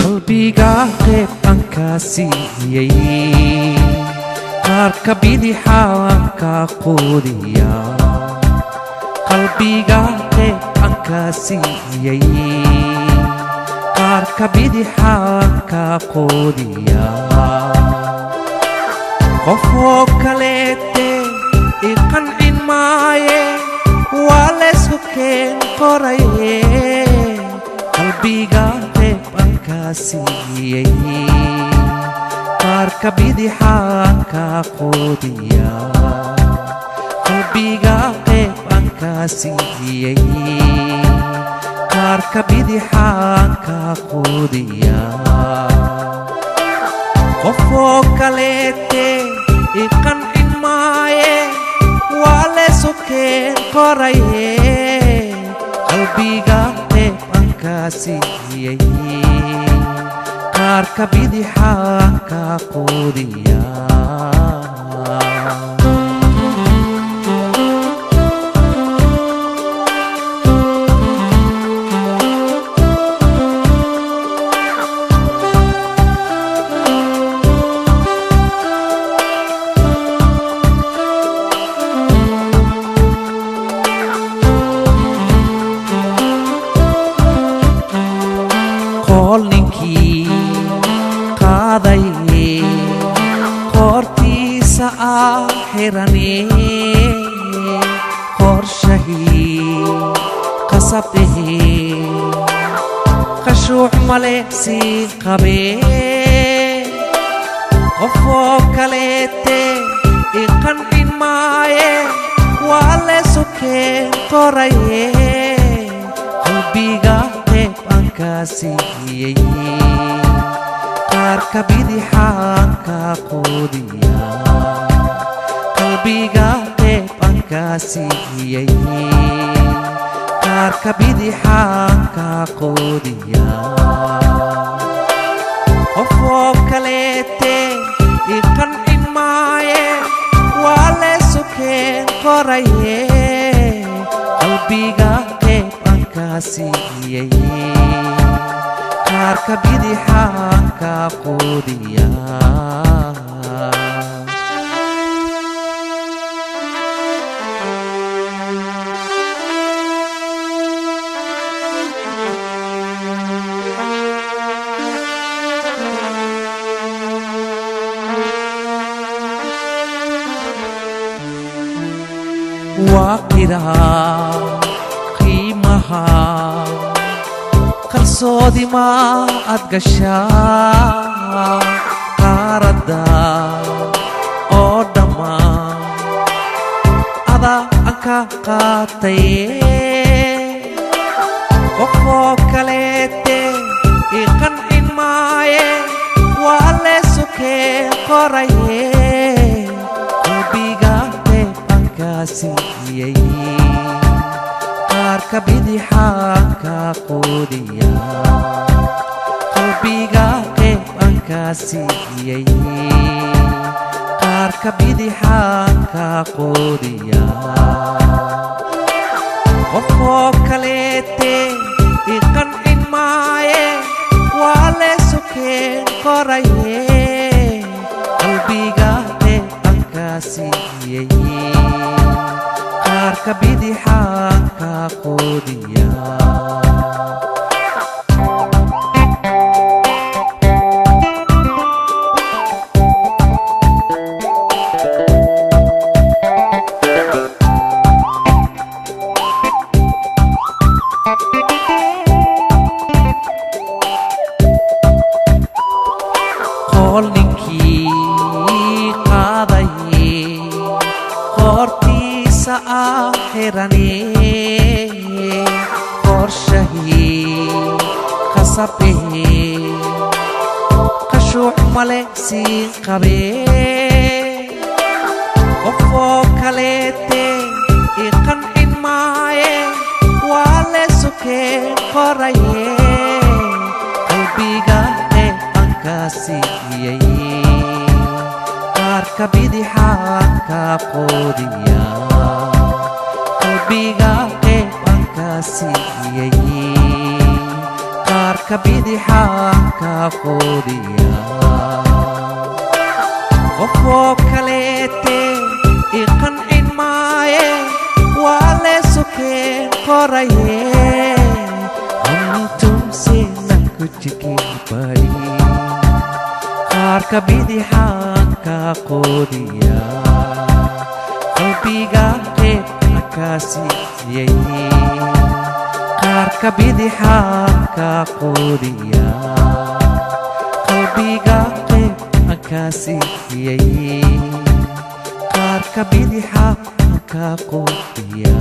qalbiga qayb aan ka siiyey qaarka bidixa aan ka quudiya qalbiga qayb aan ka siiyey qaarka bidixa aan ka quudiya qofoo kaleete i qancin maaye waa laysku keen qoraye qalbiga qayb aan ka siiyey qaarka bidixa aan ka quudiya qalbiga qayb aan ka siiyey qaarka bidixa aan ka quudiya qofoo kaleete i qancin maaye waa laysku keen qoraye qalbiga qayb aan ka siiyey qaarka bidixa aan ka quudiya ninkii qaadaye qoortiisa ah xirane qorshahii qasabdhehe qashuuc male sii qabee qofoo kaleete i qancin maaye waa laysku keen qoraye qalbiga qayb aan ka siiyey qaarka bidixa aan ka quudiya qalbiga qayb aan ka siiyey qaarka bidixa aan ka quudiya qofoo kaleete i qancin maaye waa laysku keen qoraye qalbiga qayb aan ka siiyey qaarka bidixa aan ka quudiya waa qiraa qiimaha qarsoodi ma aad gashaa qaaradda oo dhammaan adaa aan ka qaataye qofoo kaleete i qancin maaye waa laysku keen qoraye qalbiga qayb aan ka siiyey qaarka bidixa aan ka quudiya qalbiga qayb aan ka siiyey qaarka bidixa aan ka quudiya qofoo kaleete i qancin maaye waa laysku keen qoraye qalbiga qayb aan ka siiyey qaarka bidixa aan ka quudiya ninkii qaadaye qoortiisa ah xirane qorshahii qasabdhehe qashuuc male sii qabee qofoo kaleete i qancin maaye waa laysku keen qoraye qalbiga qayb aan ka siiyey qaarka bidixa aan ka quudiya qalbiga qayb aan ka siiyey qaarka qaarka bidixaan ka quudiya qofoo kaleete i qancin maaye waa leesukeen qoraye hamnitumsena kujiki bari qaarka bidixaan ka quudiya qalbiga qeyb akaasiyay qaarka bidixaan ka quudiya qalbiga qeyb akaasiyay qaarka bidixaan ka quudiya